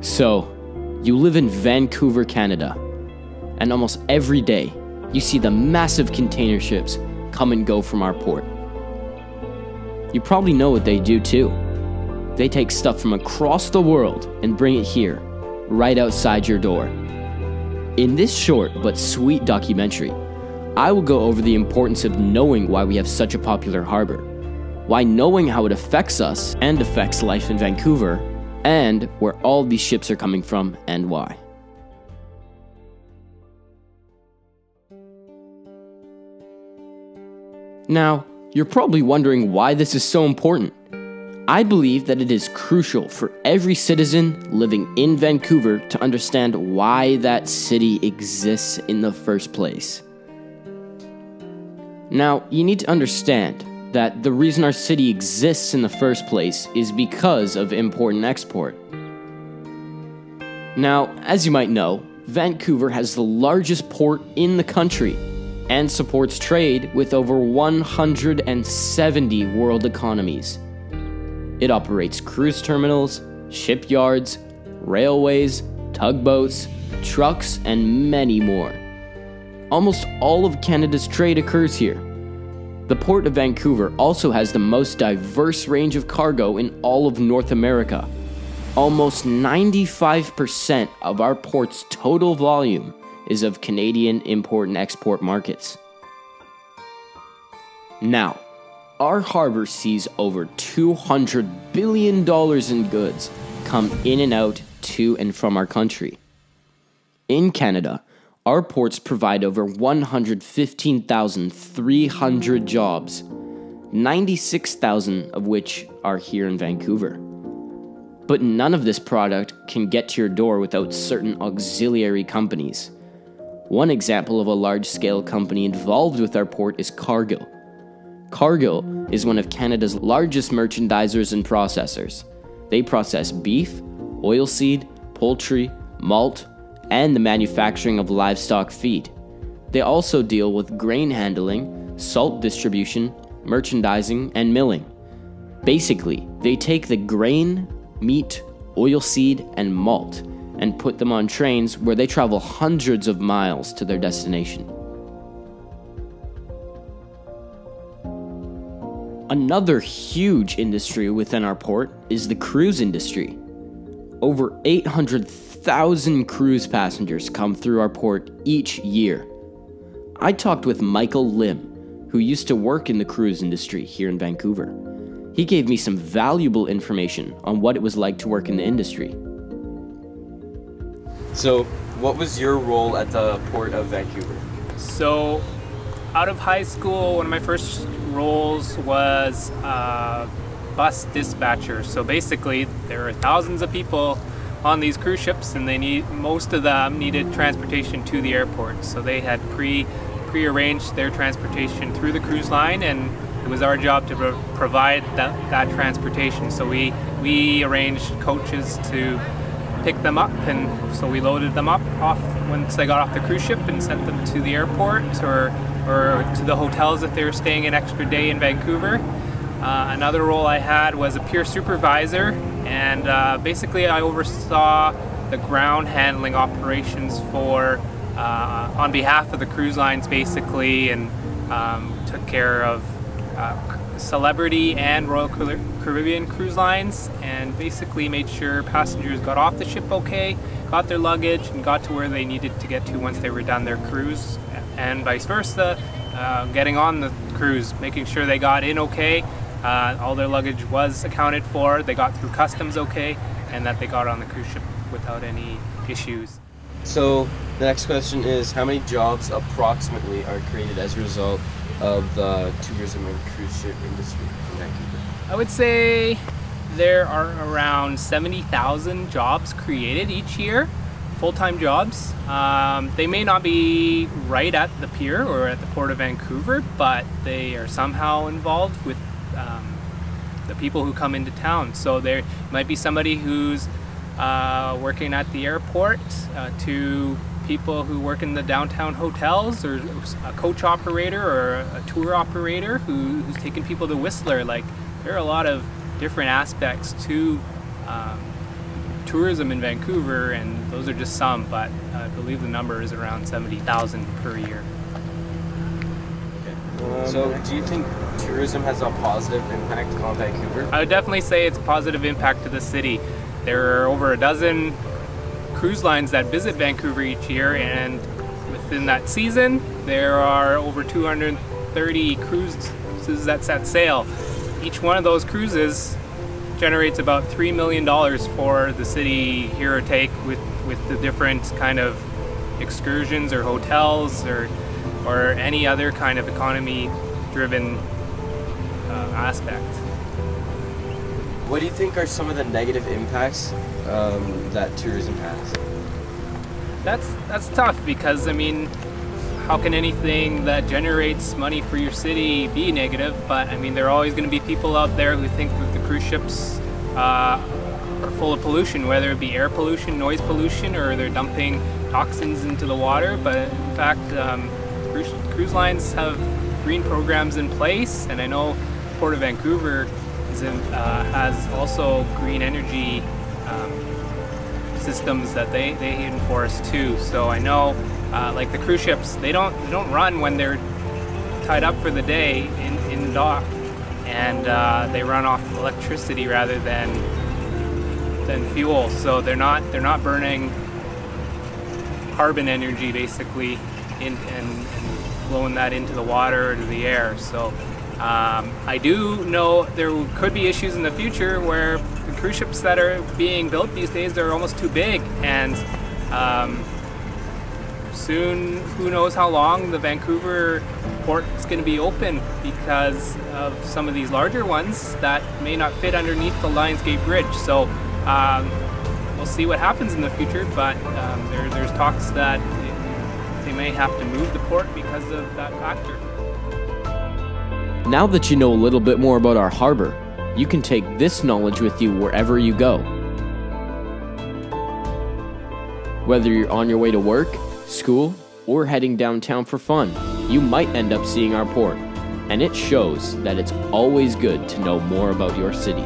So, you live in Vancouver, Canada, and almost every day you see the massive container ships come and go from our port. You probably know what they do too. They take stuff from across the world and bring it here, right outside your door. In this short but sweet documentary, I will go over the importance of knowing why we have such a popular harbor, why knowing how it affects us and affects life in Vancouver, and where all these ships are coming from and why. Now, you're probably wondering why this is so important. I believe that it is crucial for every citizen living in Vancouver to understand why that city exists in the first place. Now, you need to understand that the reason our city exists in the first place is because of import and export. Now, as you might know, Vancouver has the largest port in the country and supports trade with over 170 world economies. It operates cruise terminals, shipyards, railways, tugboats, trucks, and many more. Almost all of Canada's trade occurs here. The Port of Vancouver also has the most diverse range of cargo in all of North America. Almost 95% of our port's total volume is of Canadian import and export markets. Now, our harbor sees over $200 billion in goods come in and out to and from our country. In Canada, our ports provide over 115,300 jobs, 96,000 of which are here in Vancouver. But none of this product can get to your door without certain auxiliary companies. One example of a large-scale company involved with our port is Cargill. Cargill is one of Canada's largest merchandisers and processors. They process beef, oilseed, poultry, malt, and the manufacturing of livestock feed. They also deal with grain handling, salt distribution, merchandising, and milling. Basically, they take the grain, meat, oilseed, and malt and put them on trains where they travel hundreds of miles to their destination. Another huge industry within our port is the cruise industry. Over 800,000 cruise passengers come through our port each year. I talked with Michael Lim, who used to work in the cruise industry here in Vancouver. He gave me some valuable information on what it was like to work in the industry. So, what was your role at the Port of Vancouver? So, out of high school, one of my first roles was bus dispatcher. So basically, there are thousands of people on these cruise ships, and most of them needed transportation to the airport. So they had pre-arranged their transportation through the cruise line, and it was our job to provide that transportation. So we arranged coaches to pick them up, and so we loaded them up once they got off the cruise ship and sent them to the airport or to the hotels if they were staying an extra day in Vancouver. Another role I had was a pier supervisor, and basically I oversaw the ground handling operations for on behalf of the cruise lines basically, and took care of Celebrity and Royal Caribbean cruise lines, and basically made sure passengers got off the ship okay, got their luggage, and got to where they needed to get to once they were done their cruise, and vice versa, getting on the cruise, making sure they got in okay, all their luggage was accounted for, they got through customs okay, and that they got on the cruise ship without any issues. So the next question is, how many jobs approximately are created as a result of the tourism and cruise ship industry in Vancouver? I would say there are around 70,000 jobs created each year, full-time jobs. They may not be right at the pier or at the Port of Vancouver, but they are somehow involved with the people who come into town. So there might be somebody who's working at the airport, to people who work in the downtown hotels, or a coach operator or a tour operator who's taking people to Whistler. Like, there are a lot of different aspects to tourism in Vancouver, and those are just some, but I believe the number is around 70,000 per year. So do you think tourism has a positive impact on Vancouver? I would definitely say it's a positive impact to the city. There are over a dozen cruise lines that visit Vancouver each year, and within that season there are over 230 cruises that set sail. Each one of those cruises generates about $3 million for the city, here or take, with the different kind of excursions or hotels or any other kind of economy driven aspect. What do you think are some of the negative impacts that tourism has? That's tough, because I mean, how can anything that generates money for your city be negative? But I mean, there are always going to be people out there who think that the cruise ships are full of pollution, whether it be air pollution, noise pollution, or they're dumping toxins into the water. But in fact, cruise lines have green programs in place, and I know Port of Vancouver has also green energy systems that they enforce too. So I know, like the cruise ships, they don't run when they're tied up for the day in dock, and they run off electricity rather than fuel. So they're not burning carbon energy basically and blowing that into the water or to the air. So I do know there could be issues in the future where the cruise ships that are being built these days are almost too big, and soon, who knows how long, the Vancouver port is going to be open because of some of these larger ones that may not fit underneath the Lionsgate Bridge. So we'll see what happens in the future, but there's talks that they may have to move the port because of that factor. Now that you know a little bit more about our harbor, you can take this knowledge with you wherever you go. Whether you're on your way to work, school, or heading downtown for fun, you might end up seeing our port, and it shows that it's always good to know more about your city.